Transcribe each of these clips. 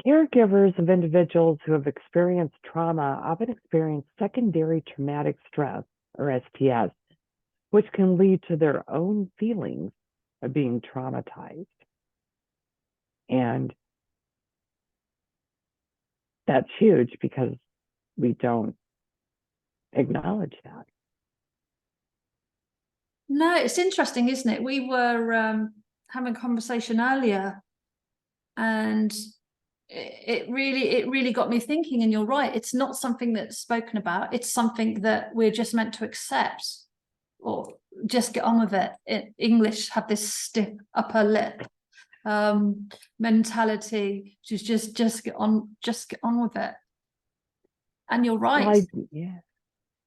Caregivers of individuals who have experienced trauma often experience secondary traumatic stress, or STS, which can lead to their own feelings of being traumatized. And that's huge because we don't acknowledge that. No, it's interesting, isn't it? We were having a conversation earlier, and it really got me thinking. And you're right, it's not something that's spoken about. It's something that we're just meant to accept or just get on with it. English have this stiff upper lip mentality to just get on with it. And you're right. Well, yeah.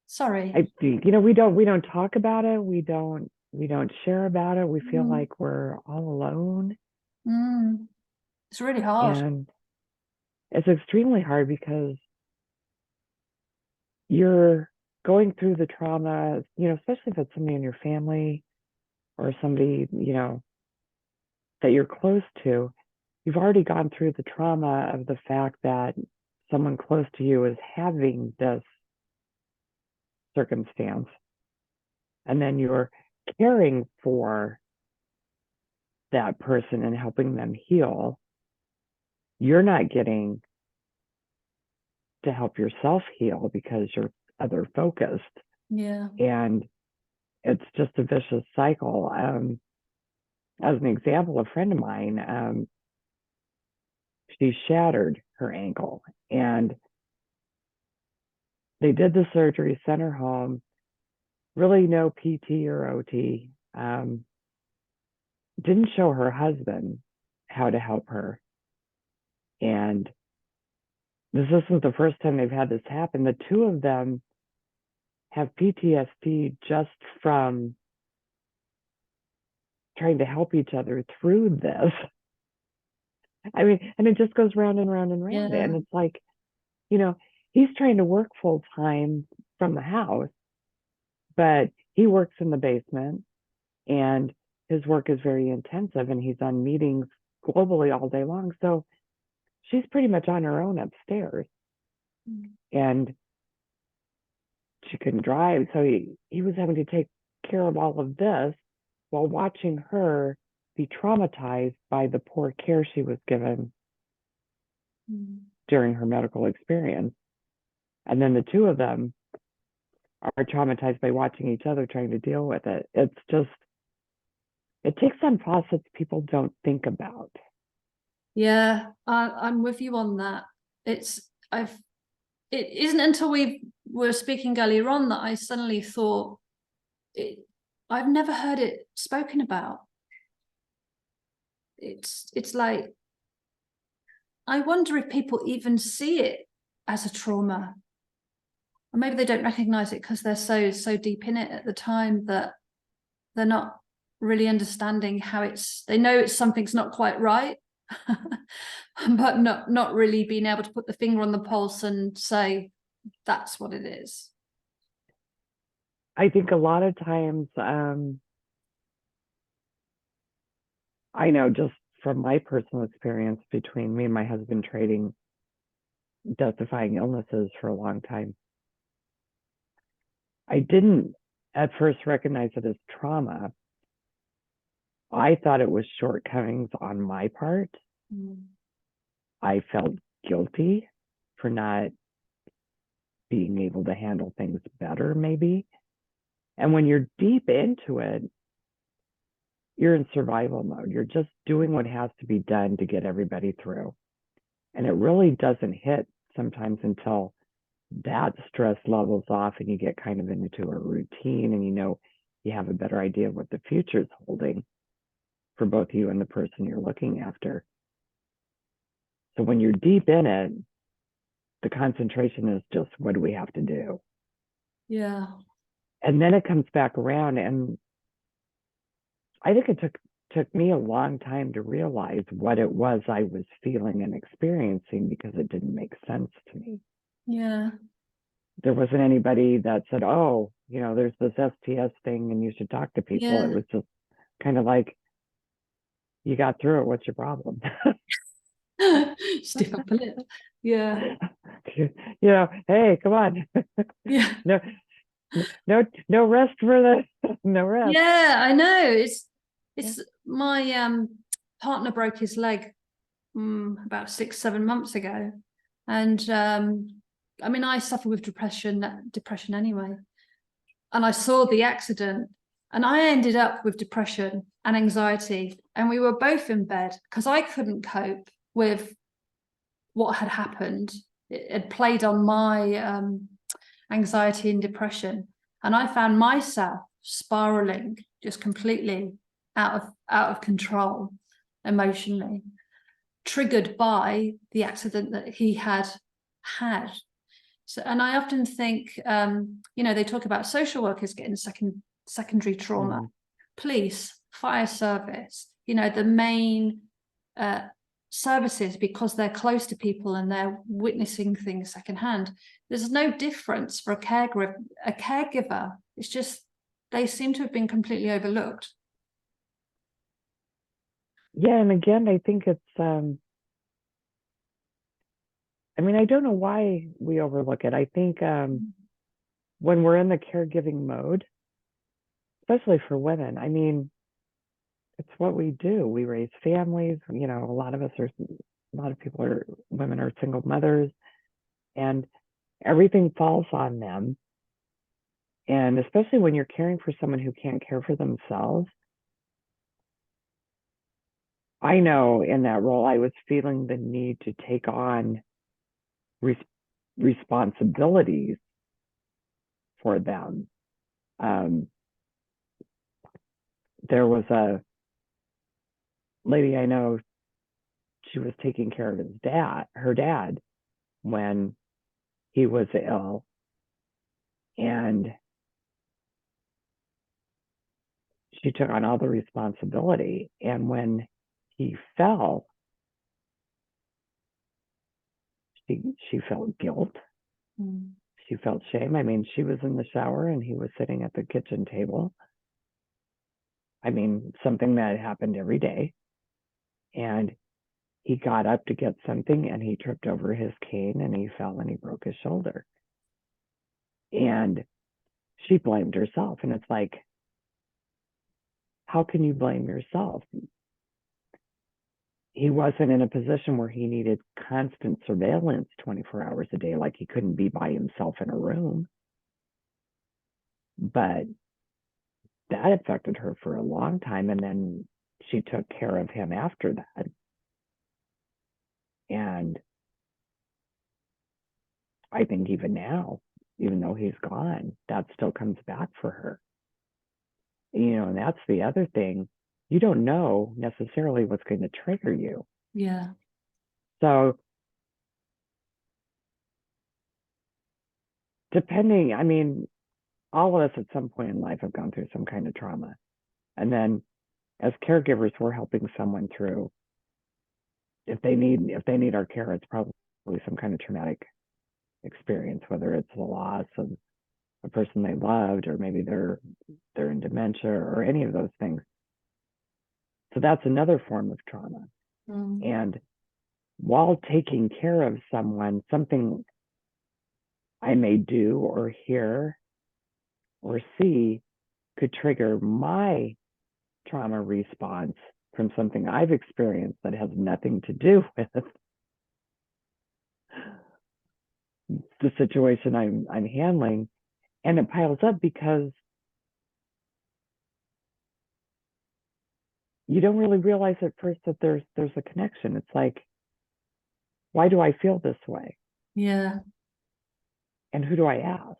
Sorry. We don't talk about it. We don't share about it. We feel like we're all alone. It's really hard. And it's extremely hard because you're going through the trauma, especially if it's somebody in your family or somebody, that you're close to. You've already gone through the trauma of the fact that someone close to you is having this circumstance. And then you're caring for that person and helping them heal. You're not getting to help yourself heal because you're other focused. Yeah. And it's just a vicious cycle. As an example, a friend of mine, she shattered her ankle, and they did the surgery, sent her home, really no PT or OT. Didn't show her husband how to help her. And this isn't the first time they've had this happen. The two of them have PTSD just from trying to help each other through this. I mean, and it just goes round and round and round. Yeah. And it's like, he's trying to work full time from the house, but he works in the basement and his work is very intensive and he's on meetings globally all day long. So she's pretty much on her own upstairs. And she couldn't drive. So he was having to take care of all of this while watching her be traumatized by the poor care she was given during her medical experience. And then the two of them are traumatized by watching each other trying to deal with it. It's just, it takes on facets people don't think about. Yeah, I'm with you on that. It isn't until we were speaking earlier on that I suddenly thought, I've never heard it spoken about. It's like, I wonder if people even see it as a trauma, or maybe they don't recognize it because they're so deep in it at the time that they're not really understanding how they know something's not quite right. But not really being able to put the finger on the pulse and say that's what it is. I think a lot of times, I know just from my personal experience between me and my husband trading death-defying illnesses for a long time, I didn't at first recognize it as trauma. I thought it was shortcomings on my part. I felt guilty for not being able to handle things better, maybe. And when you're deep into it, you're in survival mode. You're just doing what has to be done to get everybody through. And it really doesn't hit sometimes until that stress levels off and you get kind of into a routine and you have a better idea of what the future is holding for both you and the person you're looking after. So when you're deep in it, the concentration is just, what do we have to do? Yeah. And then it comes back around, and I think it took me a long time to realize what it was I was feeling and experiencing, because it didn't make sense to me. Yeah. There wasn't anybody that said, oh, there's this STS thing and you should talk to people. Yeah. It was just kind of like, you got through it. What's your problem? Stiff upper lip. Yeah. Hey, come on. Yeah. No, no rest for the no rest. Yeah, I know. It's my partner broke his leg about 6-7 months ago. And I mean, I suffer with depression anyway. And I saw the accident and I ended up with depression and anxiety. And we were both in bed because I couldn't cope with what had happened. It had played on my anxiety and depression. And I found myself spiraling just completely out of control emotionally, triggered by the accident that he had. So, and I often think, they talk about social workers getting secondary trauma, police, fire service, the main services, because they're close to people and they're witnessing things secondhand. There's no difference for a caregiver. It's just they seem to have been completely overlooked. Yeah, and again, I think it's I mean, I don't know why we overlook it. I think when we're in the caregiving mode, especially for women, I mean, it's what we do. We raise families. A lot of people women are single mothers, and everything falls on them. And especially when you're caring for someone who can't care for themselves, I know in that role, I was feeling the need to take on responsibilities for them. There was a lady I know, she was taking care of her dad, when he was ill. And she took on all the responsibility. And when he fell, she felt guilt. She felt shame. I mean, she was in the shower and he was sitting at the kitchen table. I mean, something that happened every day. And he got up to get something and he tripped over his cane and he fell and he broke his shoulder. And she blamed herself. And it's like, how can you blame yourself? He wasn't in a position where he needed constant surveillance 24 hours a day, like he couldn't be by himself in a room. But that affected her for a long time. And then she took care of him after that. And I think even now, even though he's gone, that still comes back for her. And that's the other thing. You don't know necessarily what's going to trigger you. Yeah. So depending, I mean, all of us at some point in life have gone through some kind of trauma. And then as caregivers, we're helping someone through, if they need our care, it's probably some kind of traumatic experience, whether it's the loss of a person they loved, or maybe they're in dementia, or any of those things. So that's another form of trauma. And while taking care of someone, something I may do or hear or see could trigger my trauma response from something I've experienced that has nothing to do with the situation I'm handling. And it piles up because you don't really realize at first that there's a connection. It's like, why do I feel this way? Yeah. And who do I ask?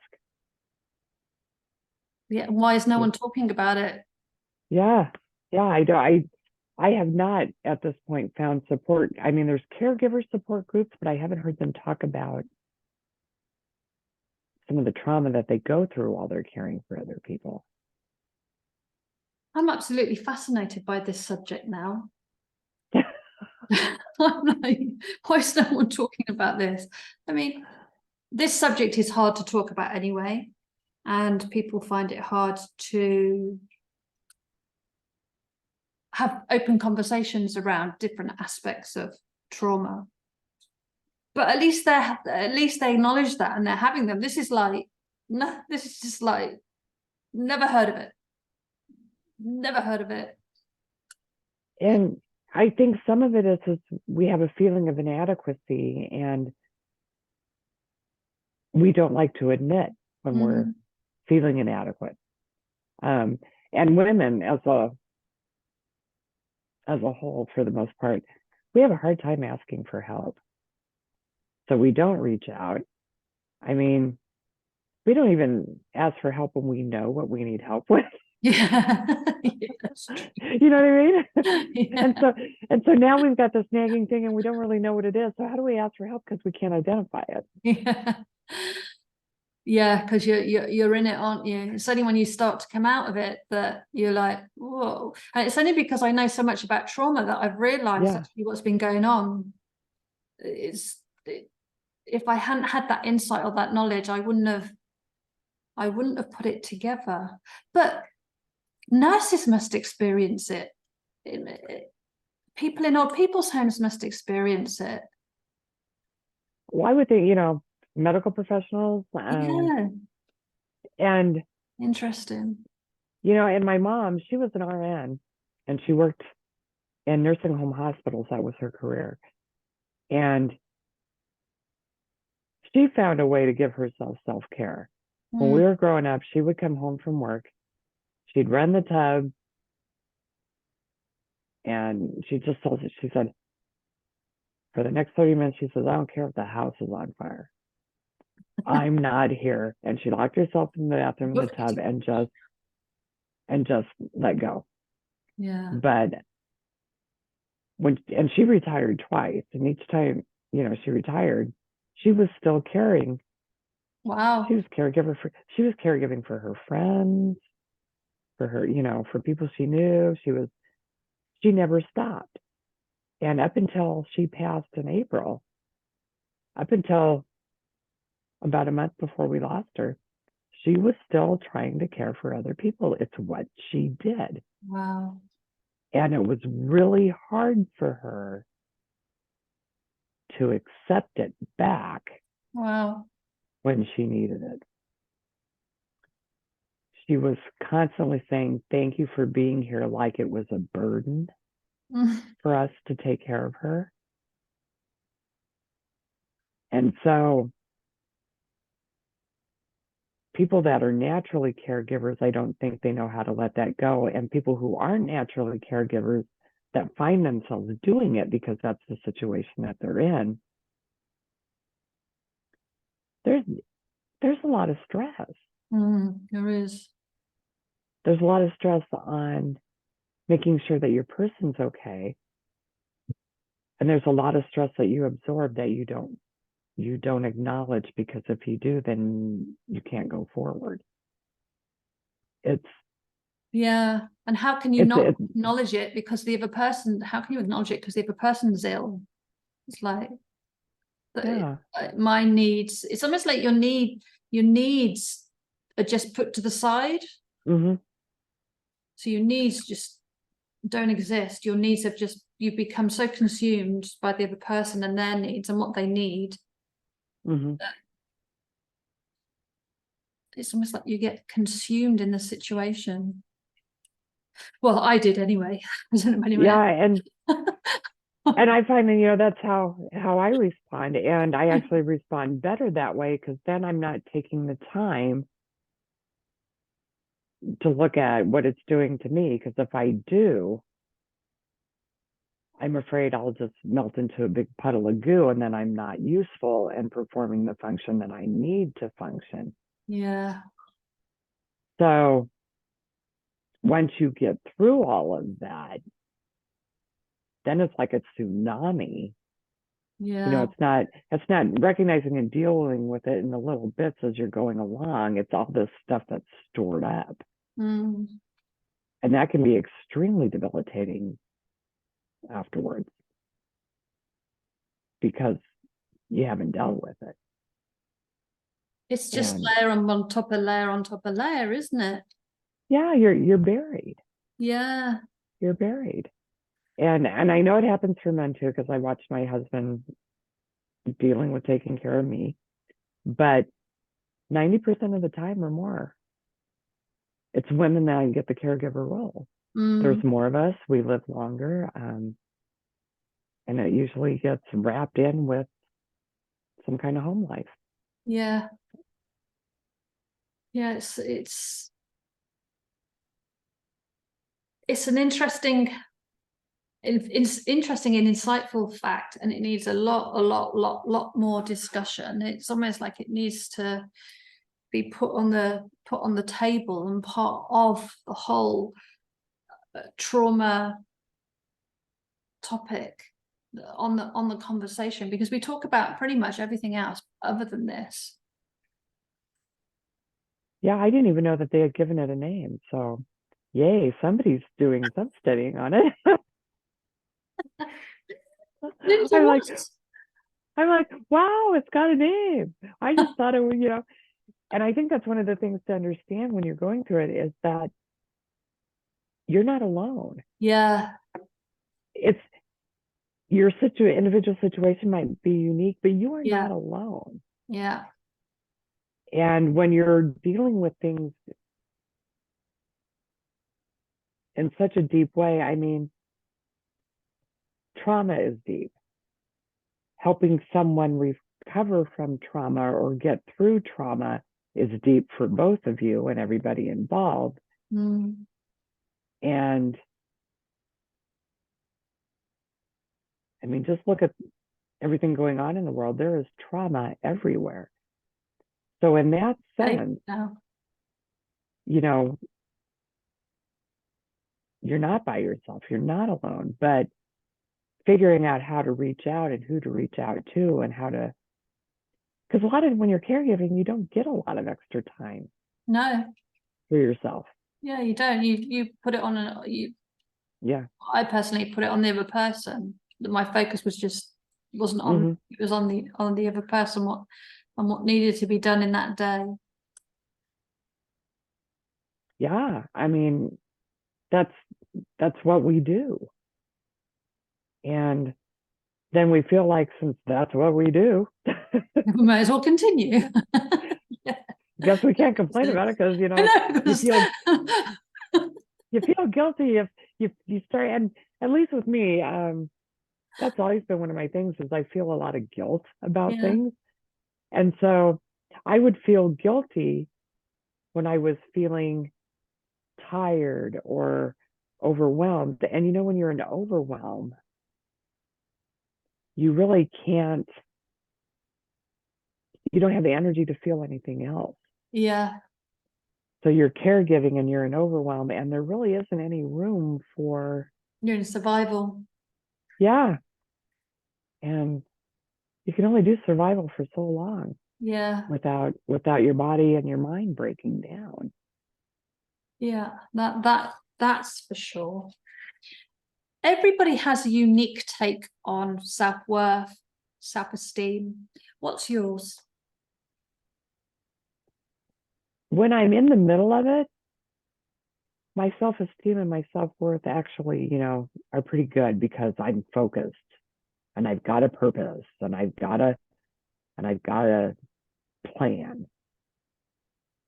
Yeah. Why is no one talking about it? Yeah. I have not at this point found support. I mean, there's caregiver support groups, but I haven't heard them talk about some of the trauma that they go through while they're caring for other people. I'm absolutely fascinated by this subject now. I'm like, why is no one talking about this? I mean, this subject is hard to talk about anyway, and people find it hard to have open conversations around different aspects of trauma. But at least they acknowledge that and they're having them. This is like, no, this is just like, never heard of it. Never heard of it. And I think some of it is we have a feeling of inadequacy, and we don't like to admit when we're feeling inadequate. And women as a whole, for the most part, we have a hard time asking for help. So we don't reach out. I mean, we don't even ask for help when we know what we need help with. Yeah. You know what I mean? Yeah. And so now we've got this nagging thing and we don't really know what it is. So how do we ask for help? Because we can't identify it. Yeah. Yeah, because you're in it, aren't you? It's only when you start to come out of it that you're like, whoa. And it's only because I know so much about trauma that I've realized actually what's been going on. If I hadn't had that insight or that knowledge, I wouldn't have put it together. But nurses must experience it. People in old people's homes must experience it. Why would they, medical professionals? Yeah. And Interesting. And my mom, she was an RN and she worked in nursing home hospitals. That was her career. And she found a way to give herself self-care. When we were growing up, she would come home from work, she'd run the tub, and she just told us, she said, for the next 30 minutes, she says, I don't care if the house is on fire. I'm not here. And she locked herself in the bathroom in the tub and just let go. Yeah. But and she retired twice, and each time, she retired, she was still caring. Wow. She was caregiving for her friends, for her, for people she knew. She never stopped. And up until she passed in April, up until about a month before we lost her, she was still trying to care for other people. It's what she did. Wow. And it was really hard for her to accept it back. Wow. When she needed it. She was constantly saying, thank you for being here, like it was a burden for us to take care of her. And so people that are naturally caregivers, I don't think they know how to let that go. And people who aren't naturally caregivers that find themselves doing it because that's the situation that they're in, there's a lot of stress. There is. There's a lot of stress on making sure that your person's okay. And there's a lot of stress that you absorb that you don't acknowledge, because if you do, then you can't go forward. Yeah. And how can you not acknowledge it because the other person, how can you acknowledge it because the other person's ill? It's like, my needs, it's almost like your needs are just put to the side. So your needs just don't exist. Your needs have just, you become so consumed by the other person and their needs and what they need. It's almost like you get consumed in the situation. Well, I did anyway. I don't know anyway. Yeah, and I find that that's how I respond, and I actually respond better that way, because then I'm not taking the time to look at what it's doing to me. Because if I do, I'm afraid I'll just melt into a big puddle of goo, and then I'm not useful and performing the function that I need to function. Yeah. So once you get through all of that, then it's like a tsunami. Yeah. It's not recognizing and dealing with it in the little bits as you're going along. It's all this stuff that's stored up. And that can be extremely debilitating afterwards, because you haven't dealt with it. It's just layer on top of layer on top of layer, isn't it? Yeah, you're buried. Yeah. You're buried. And I know it happens for men too, because I watched my husband dealing with taking care of me. But 90% of the time or more, it's women that get the caregiver role. There's more of us. We live longer. And it usually gets wrapped in with some kind of home life. Yeah. Yeah, it's an interesting interesting and insightful fact, and it needs a lot more discussion. It's almost like it needs to be put on the table and part of the whole trauma topic on the conversation, because we talk about pretty much everything else other than this. Yeah, I didn't even know that they had given it a name. So, yay, somebody's doing some studying on it. I'm like, wow, it's got a name. I just thought it would, and I think that's one of the things to understand when you're going through it is that you're not alone. Yeah. It's your individual situation might be unique, but you are not alone. Yeah. And when you're dealing with things in such a deep way, I mean, trauma is deep. Helping someone recover from trauma or get through trauma is deep for both of you and everybody involved. And I mean, just look at everything going on in the world. There is trauma everywhere. So in that sense, you're not by yourself. You're not alone. But figuring out how to reach out and who to reach out to and how to, because a lot of when you're caregiving, you don't get a lot of extra time. No. For yourself. Yeah, you don't. You put it on Yeah. I personally put it on the other person. My focus wasn't on it was on the other person, what needed to be done in that day. Yeah, I mean, that's what we do. And then we feel like since that's what we do, we might as well continue. Guess we can't complain about it because you feel guilty if you start. And at least with me, that's always been one of my things is I feel a lot of guilt about things. And so I would feel guilty when I was feeling tired or overwhelmed. And when you're in overwhelm, you really can't, you don't have the energy to feel anything else. Yeah. So you're caregiving and you're in overwhelm and there really isn't any room for. You're in survival. Yeah. And you can only do survival for so long. Yeah. Without your body and your mind breaking down. Yeah, that's for sure. Everybody has a unique take on self-worth, self-esteem. What's yours? When I'm in the middle of it, my self-esteem and my self-worth actually, are pretty good because I'm focused and I've got a purpose and I've got a plan.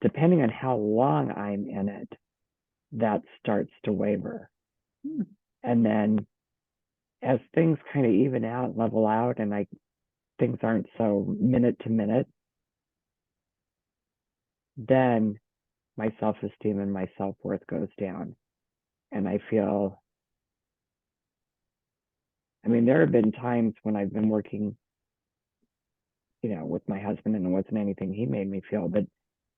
Depending on how long I'm in it, that starts to waver. And then as things kind of even out, level out, and things aren't so minute to minute, then my self-esteem and my self-worth goes down. And I feel, I mean, there have been times when I've been working, with my husband and it wasn't anything he made me feel, but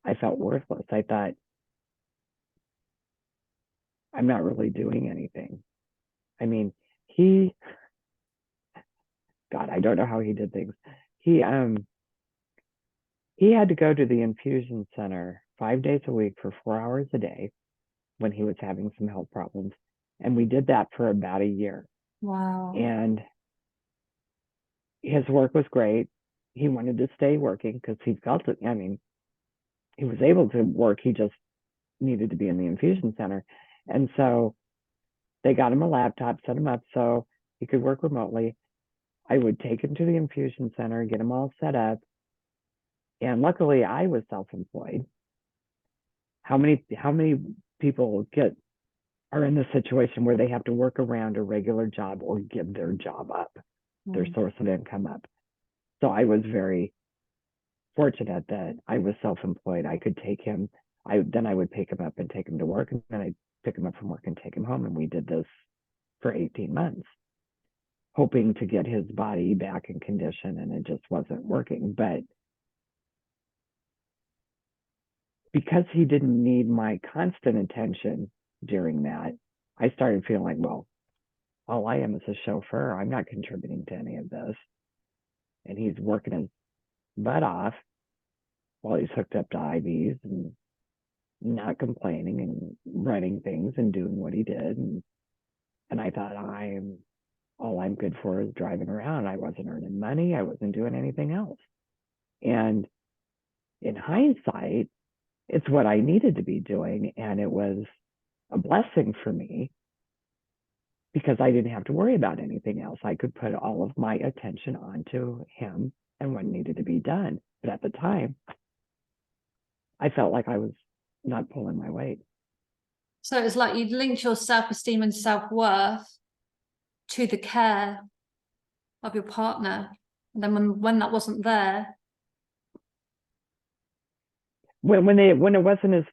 I felt worthless. I thought, I'm not really doing anything. I mean, God, I don't know how he did things. He had to go to the infusion center 5 days a week for 4 hours a day when he was having some health problems. And we did that for about a year. Wow. And his work was great. He wanted to stay working because he felt it. I mean, he was able to work. He just needed to be in the infusion center. And so They got him a laptop, set him up so he could work remotely. I would take him to the infusion center, get him all set up. And luckily I was self-employed. How many people are in the situation where they have to work around a regular job or give their job up, their source of income up? So I was very fortunate that I was self-employed. I could take him. I would pick him up and take him to work, and then I'd pick him up from work and take him home. And we did this for 18 months, hoping to get his body back in condition, and it just wasn't working. But because he didn't need my constant attention during that, I started feeling like, well, all I am is a chauffeur. I'm not contributing to any of this. And he's working his butt off while he's hooked up to IVs and not complaining and running things and doing what he did. And I thought, all I'm good for is driving around. I wasn't earning money. I wasn't doing anything else. And in hindsight, it's what I needed to be doing. And it was a blessing for me because I didn't have to worry about anything else. I could put all of my attention onto him and what needed to be done. But at the time, I felt like I was not pulling my weight. So it's like you'd linked your self-esteem and self-worth to the care of your partner. And then when that wasn't there. When it wasn't as,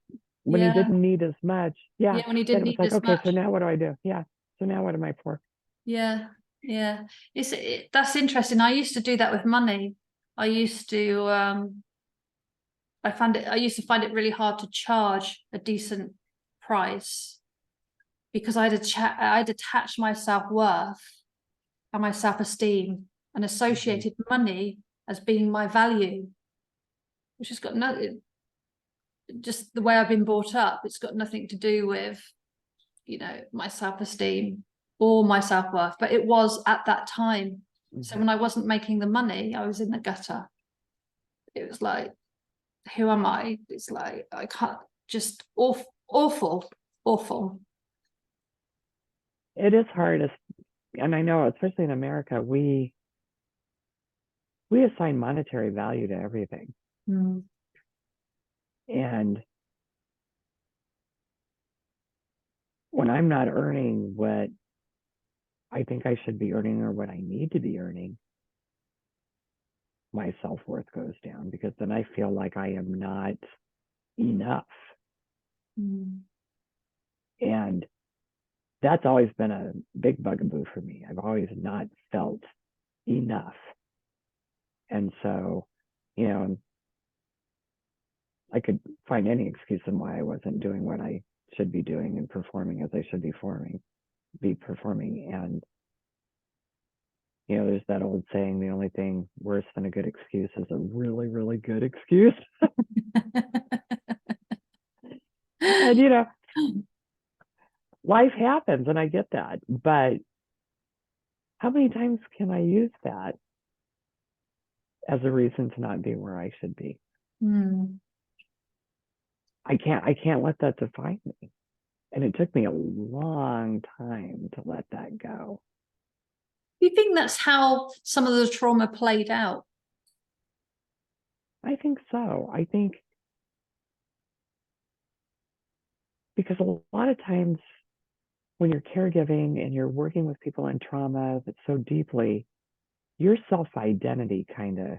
when he Yeah. didn't need as much. Yeah. Yeah, when he Then didn't it was need like, as okay, much. so now what do I do? Yeah. So now what am I for? Yeah. Yeah. That's interesting. I used to do that with money. I used to I used to find it really hard to charge a decent price because I'd attached my self-worth and my self-esteem and associated money as being my value, which has got nothing, just the way I've been brought up. It's got nothing to do with, you know, my self-esteem or my self-worth, but it was at that time. So when I wasn't making the money, I was in the gutter. It was like, who am I? It's like, I can't, just awful. It is hard, and I know, especially in America, we assign monetary value to everything. Mm. And when I'm not earning what I think I should be earning or what I need to be earning, my self-worth goes down because then I feel like I am not enough. Mm. And that's always been a big bugaboo for me. I've always not felt enough. And so, you know, I could find any excuse on why I wasn't doing what I should be doing and performing as I should be performing. And, you know, there's that old saying, the only thing worse than a good excuse is a really, really good excuse. And, you know, life happens and I get that. But how many times can I use that as a reason to not be where I should be? Mm. I can't let that define me. And it took me a long time to let that go. Do you think that's how some of the trauma played out? I think so. I think because a lot of times when you're caregiving and you're working with people in trauma that so deeply, your self-identity kind of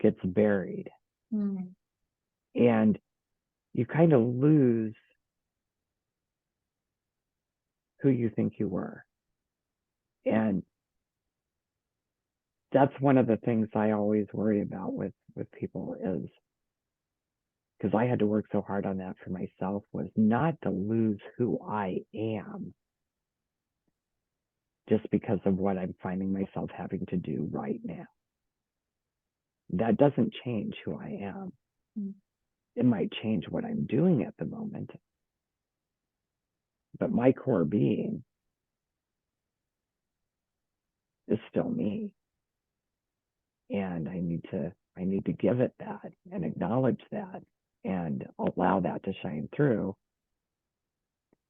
gets buried. Mm. And you kind of lose who you think you were. And that's one of the things I always worry about with people is, because I had to work so hard on that for myself, was not to lose who I am just because of what I'm finding myself having to do right now. That doesn't change who I am. Mm. It might change what I'm doing at the moment, but my core being is still me. And I need to give it that and acknowledge that and allow that to shine through.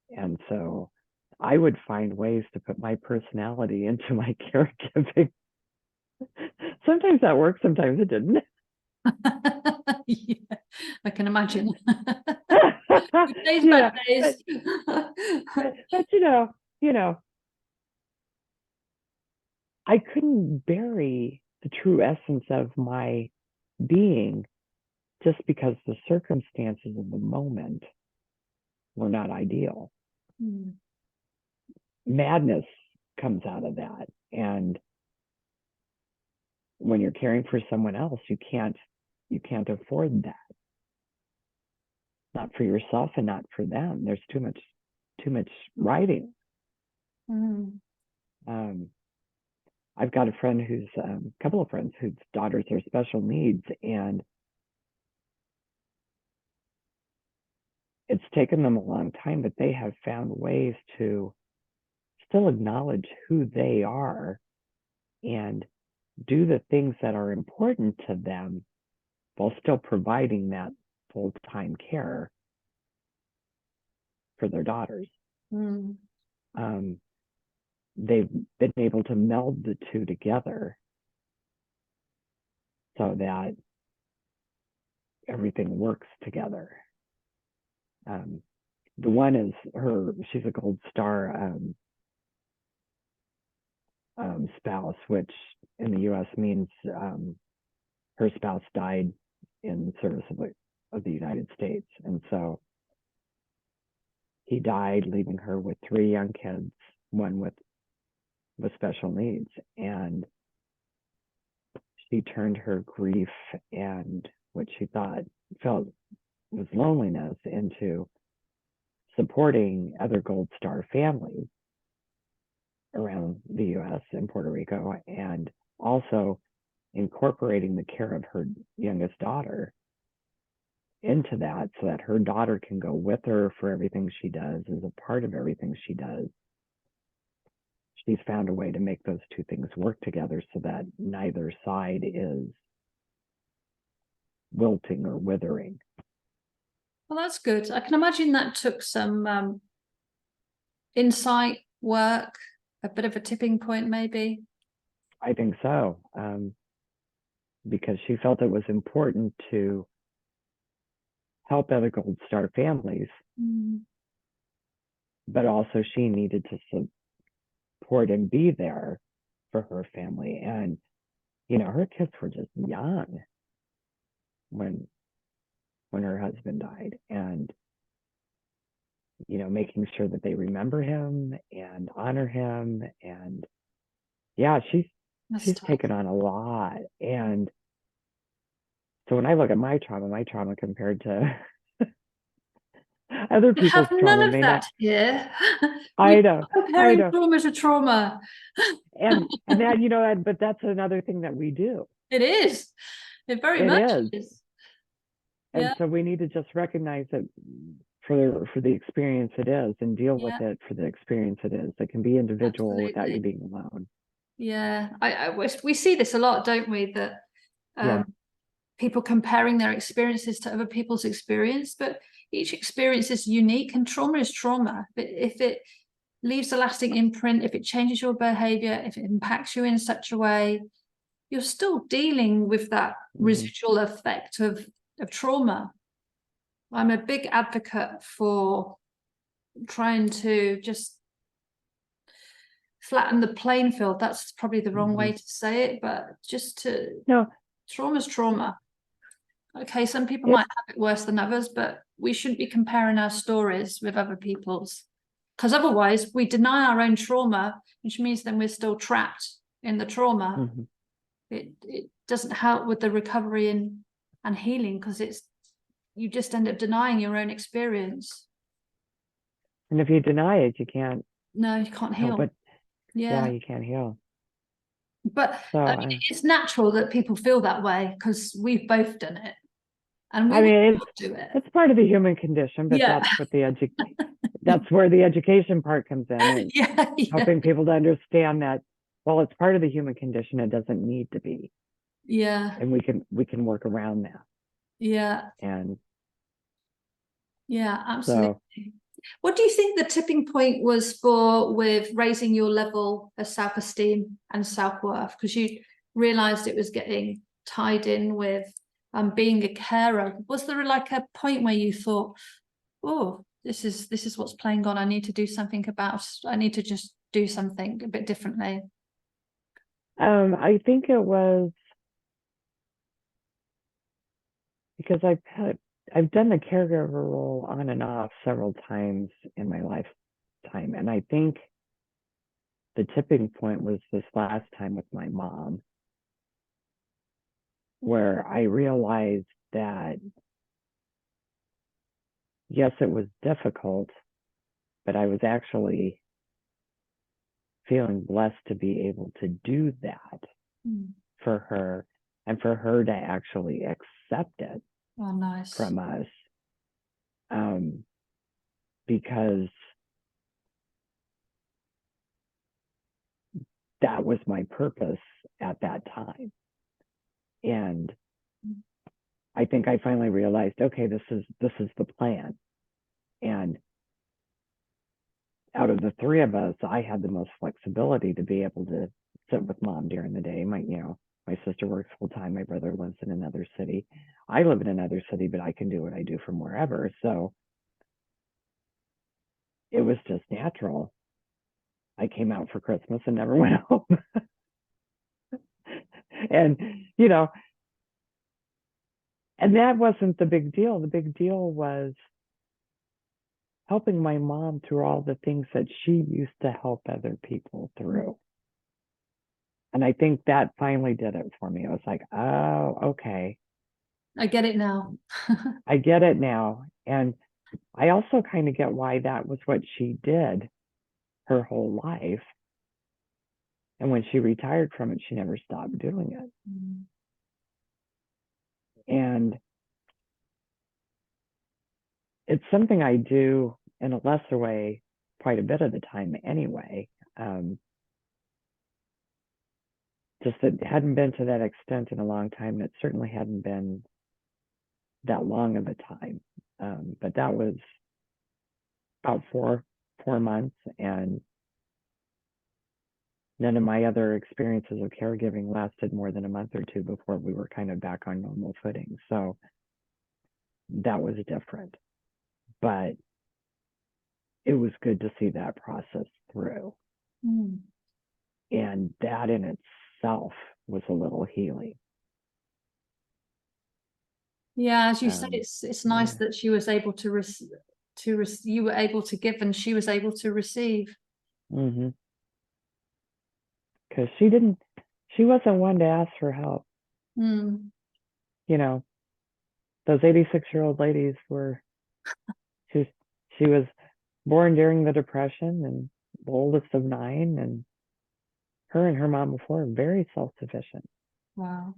And so I would find ways to put my personality into my caregiving. Sometimes that worked, sometimes it didn't. Yeah, I can imagine. Days, Yeah, bad days. but you know, I couldn't bury the true essence of my being just because the circumstances of the moment were not ideal. Mm. Madness comes out of that. And when you're caring for someone else, you can't afford that. Not for yourself and not for them. There's too much writing. Mm. I've got a friend who's a couple of friends whose daughters are special needs, and it's taken them a long time, but they have found ways to still acknowledge who they are and do the things that are important to them while still providing that full-time care for their daughters. Mm. They've been able to meld the two together so that everything works together. The one is she's a Gold Star spouse, which in the US means her spouse died in service of the United States. And so he died, leaving her with 3 young kids, one with special needs. And she turned her grief and what she felt was loneliness into supporting other Gold Star families around the US and Puerto Rico, and also incorporating the care of her youngest daughter into that so that her daughter can go with her for everything she does, as a part of everything she does. She's found a way to make those two things work together so that neither side is wilting or withering. Well, that's good. I can imagine that took some insight, work, a bit of a tipping point, maybe. I think so, because she felt it was important to help other Gold Star families, but also she needed to support and be there for her family. And, her kids were just young when her husband died, and, making sure that they remember him and honor him. And yeah, she's taken on a lot. And so when I look at my trauma compared to other We people's have none trauma of may that not. here. I know. Comparing trauma to trauma. And that, but that's another thing that we do. It is. It very much is. And Yeah. so we need to just recognize that for the experience it is, and deal with it for the experience it is. It can be individual. Absolutely. Without you being alone. Yeah, we see this a lot, don't we? That people comparing their experiences to other people's experience, but each experience is unique, and trauma is trauma. If it leaves a lasting imprint, if it changes your behavior, if it impacts you in such a way, you're still dealing with that residual effect of trauma. I'm a big advocate for trying to just flatten the playing field. That's probably the wrong way to say it, but just trauma's trauma. Okay, some people might have it worse than others, but we shouldn't be comparing our stories with other people's, because otherwise we deny our own trauma, which means then we're still trapped in the trauma. It doesn't help with the recovery and healing, because you just end up denying your own experience. And if you deny it, you can't. No, you can't heal. But you can't heal. But I mean, it's natural that people feel that way, because we've both done it. And it's part of the human condition, but that's what that's where the education part comes in. Helping people to understand that, well, it's part of the human condition. It doesn't need to be. Yeah. And we can work around that. Yeah. And yeah, absolutely. What do you think the tipping point was for with raising your level of self-esteem and self-worth? Because you realized it was getting tied in with being a carer. Was there like a point where you thought, oh, this is what's playing on, I need to do something about, I need to just do something a bit differently? I think it was because I've done the caregiver role on and off several times in my lifetime, and I think the tipping point was this last time with my mom, where I realized that yes, it was difficult, but I was actually feeling blessed to be able to do that for her, and for her to actually accept it Nice. from us, because that was my purpose at that time. And I think I finally realized, okay, this is the plan. And out of the three of us, I had the most flexibility to be able to sit with mom during the day. My sister works full time. My brother lives in another city. I live in another city, but I can do what I do from wherever. So it was just natural. I came out for Christmas and never went home. And, and that wasn't the big deal. The big deal was helping my mom through all the things that she used to help other people through. And I think that finally did it for me. I was like, oh, okay. I get it now. I get it now. And I also kind of get why that was what she did her whole life. And when she retired from it, she never stopped doing it. And it's something I do in a lesser way quite a bit of the time anyway. Just it hadn't been to that extent in a long time. And it certainly hadn't been that long of a time. But that was about four months, and none of my other experiences of caregiving lasted more than a month or two before we were kind of back on normal footing. So that was different, but it was good to see that process through. And that in itself was a little healing. Yeah, as you said, it's nice that she was able to you were able to give and she was able to receive. Because she wasn't one to ask for help. Those 86-year-old ladies she was born during the Depression and the oldest of 9, and her and her mom before very self-sufficient. Wow,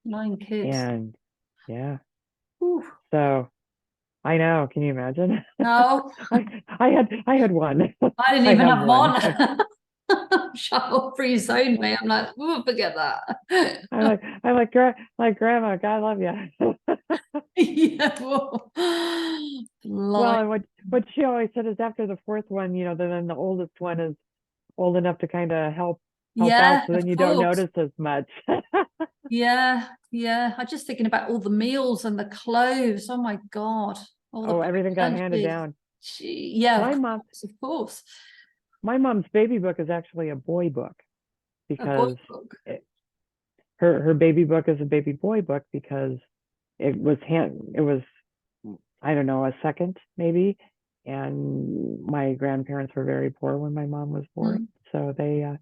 9 kids. And yeah. Ooh. So I know, can you imagine? No. I had one. I didn't even have one. Child-free zone me. I'm like, oh, forget that. I like grandma, God love you. Yeah. Well, and what she always said is after the fourth one, then the oldest one is old enough to kind of help out, so then you don't notice as much. Yeah. I'm just thinking about all the meals and the clothes. Oh my God. Everything got handed down. Yeah, of course. My mom's baby book is actually a boy book, because her baby book is a baby boy book because it was I don't know, a second maybe, and my grandparents were very poor when my mom was born, so they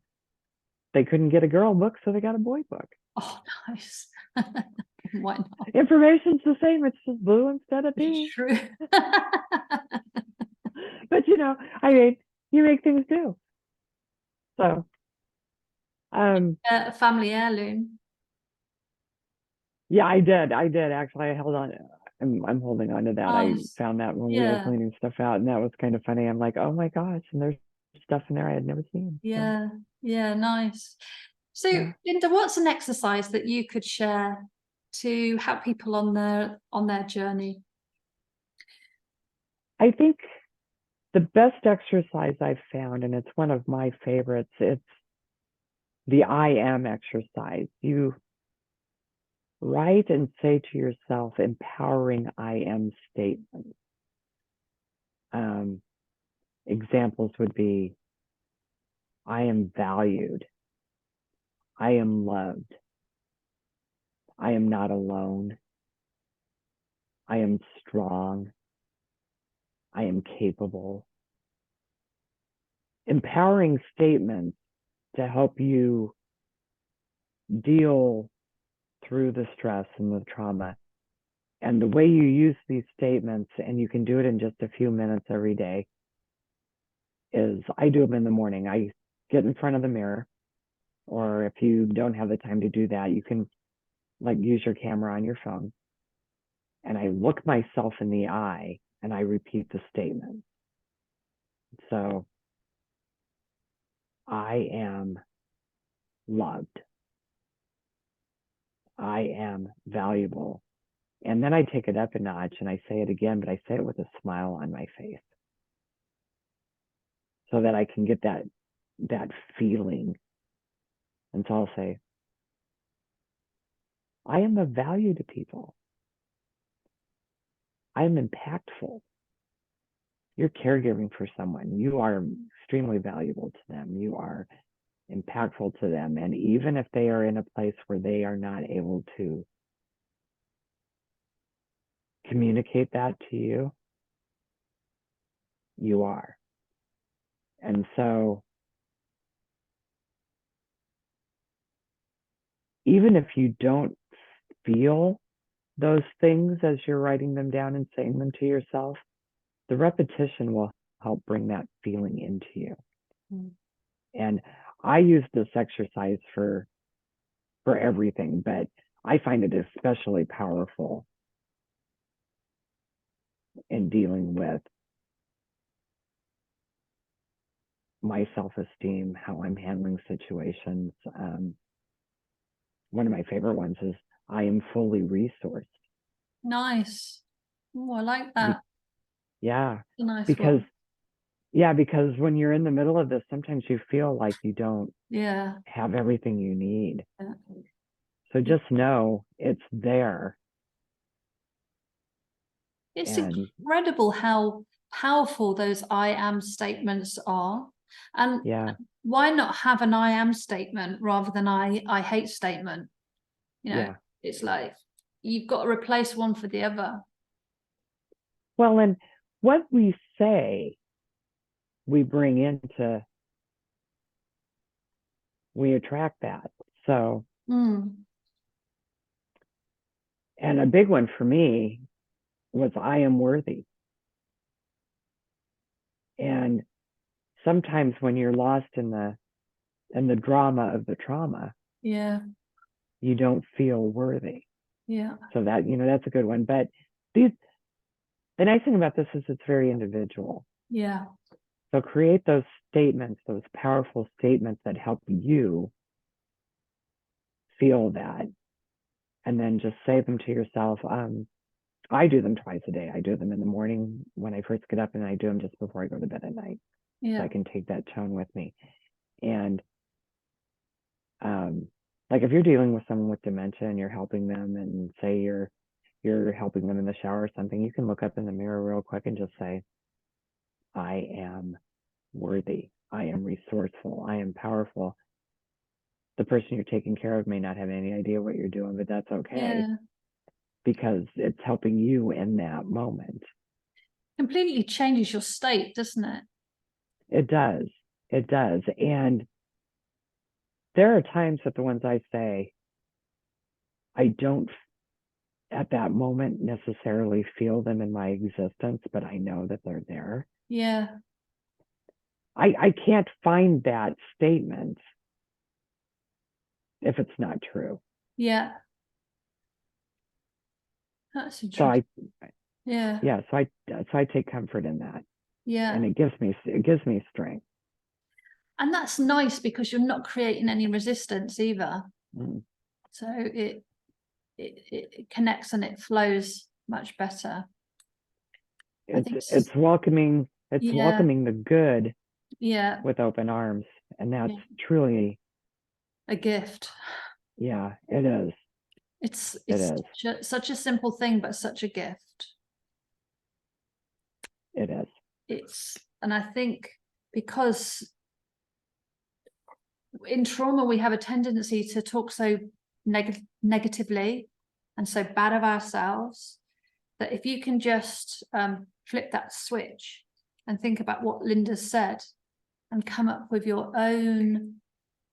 couldn't get a girl book, so they got a boy book. Oh, nice. Why not? Information's the same, it's just blue instead of pink. True. But I mean, you make things do. So a family heirloom. Yeah, I did actually. I held on. I'm holding on to that. Nice. I found that when we were cleaning stuff out, and that was kind of funny. I'm like, oh my gosh, and there's stuff in there I had never seen. Yeah, nice. So Linda, what's an exercise that you could share to help people on their journey? I think The best exercise I've found, and it's one of my favorites, it's the I am exercise. You write and say to yourself empowering I am statements. Examples would be, I am valued. I am loved. I am not alone. I am strong. I am capable. Empowering statements to help you deal through the stress and the trauma. And the way you use these statements, and you can do it in just a few minutes every day, is I do them in the morning. I get in front of the mirror, or if you don't have the time to do that, you can like use your camera on your phone. And I look myself in the eye and I repeat the statement. So I am loved. I am valuable. And then I take it up a notch and I say it again, but I say it with a smile on my face so that I can get that feeling. And so I'll say, I am of value to people. I am impactful. You're caregiving for someone. You are extremely valuable to them. You are impactful to them. And even if they are in a place where they are not able to communicate that to you, you are. And so even if you don't feel those things as you're writing them down and saying them to yourself, the repetition will help bring that feeling into you. Mm. And I use this exercise for everything, but I find it especially powerful in dealing with my self-esteem, how I'm handling situations. One of my favorite ones is I am fully resourced. Nice. Oh, I like that. Yeah. A nice because one. Yeah, because when you're in the middle of this, sometimes you feel like you don't have everything you need. Yeah. So just know it's there. It's incredible how powerful those I am statements are. And why not have an I am statement rather than I hate statement? You know, it's like you've got to replace one for the other. Well, and what we say, we bring into, we attract that. So, and a big one for me was I am worthy. And sometimes when you're lost in the drama of the trauma, you don't feel worthy. So that, that's a good one. But the nice thing about this is it's very individual. So create those statements, those powerful statements that help you feel that. And then just say them to yourself. I do them twice a day. I do them in the morning when I first get up, and I do them just before I go to bed at night. So I can take that tone with me. And like if you're dealing with someone with dementia and you're helping them, and say you're helping them in the shower or something, you can look up in the mirror real quick and just say, I am worthy. I am resourceful. I am powerful. The person you're taking care of may not have any idea what you're doing, but that's okay. Because it's helping you in that moment. Completely changes your state, doesn't it? It does. It does. And there are times that the ones I say, I don't at that moment necessarily feel them in my existence, but I know that they're there. I can't find that statement if it's not true. That's interesting. So I take comfort in that. And it gives me strength. And that's nice because you're not creating any resistance either. So it connects and it flows much better. It's welcoming It's Yeah. welcoming the good Yeah. with open arms. And that's Yeah. truly A gift. Yeah, it is. It's such a simple thing, but such a gift. It is. And I think because in trauma, we have a tendency to talk so negatively and so bad of ourselves, that if you can just flip that switch and think about what Linda said and come up with your own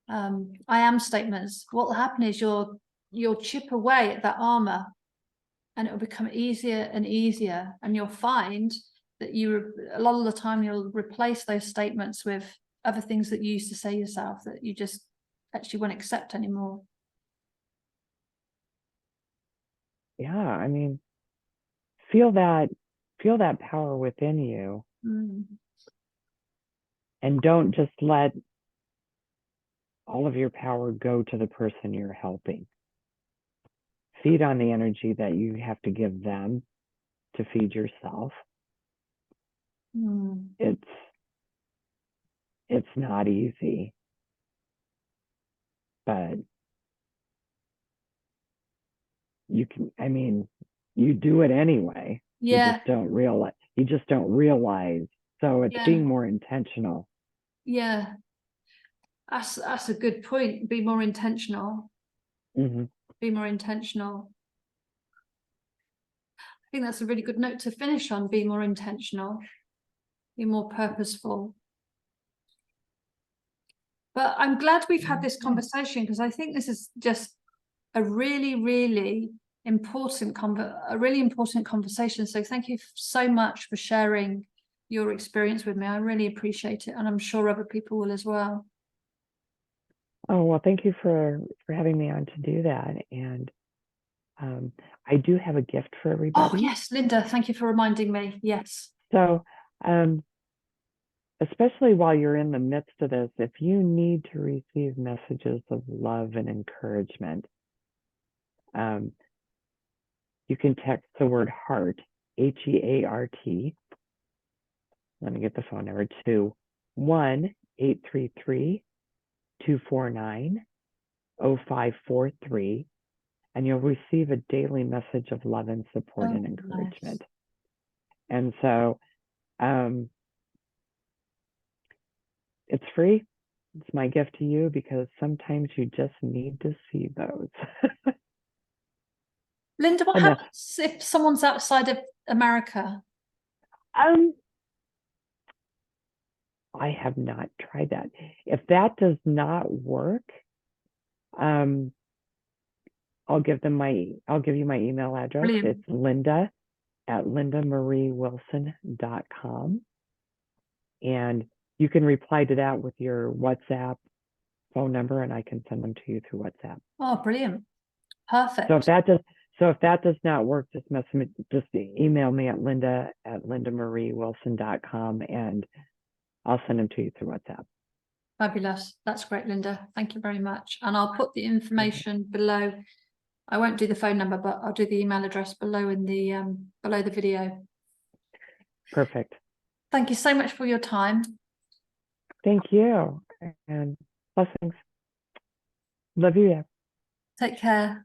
I am statements, what will happen is you'll chip away at that armor, and it will become easier and easier, and you'll find that a lot of the time you'll replace those statements with other things that you used to say yourself that you just actually won't accept anymore. Yeah, I mean, feel that power within you, and don't just let all of your power go to the person you're helping. Feed on the energy that you have to give them to feed yourself. It's not easy, but you can, I mean, you do it anyway. Yeah. You just don't realize. So it's being more intentional. Yeah. That's a good point. Be more intentional. Be more intentional. I think that's a really good note to finish on. Be more intentional. Be more purposeful. But I'm glad we've had this conversation, because I think this is just a really, really important conversation. So thank you so much for sharing your experience with me. I really appreciate it, and I'm sure other people will as well. Oh, well, thank you for having me on to do that. And I do have a gift for everybody. Oh, yes, Linda, thank you for reminding me. Yes. So, especially while you're in the midst of this, if you need to receive messages of love and encouragement, you can text the word heart, HEART. Let me get the phone number to 1-833-249-0543, and you'll receive a daily message of love and support and encouragement. Nice. And so it's free. It's my gift to you, because sometimes you just need to see those. Linda, what happens if someone's outside of America? I have not tried that. If that does not work, I'll give you my email address. Brilliant. It's linda@lindamariewilson.com. And you can reply to that with your WhatsApp phone number, and I can send them to you through WhatsApp. Oh, brilliant. Perfect. So if that does not work, just email me at linda@lindamariewilson.com, and I'll send them to you through WhatsApp. Fabulous. That's great, Linda. Thank you very much. And I'll put the information below. I won't do the phone number, but I'll do the email address below in the below the video. Perfect. Thank you so much for your time. Thank you, and blessings. Love you. Take care.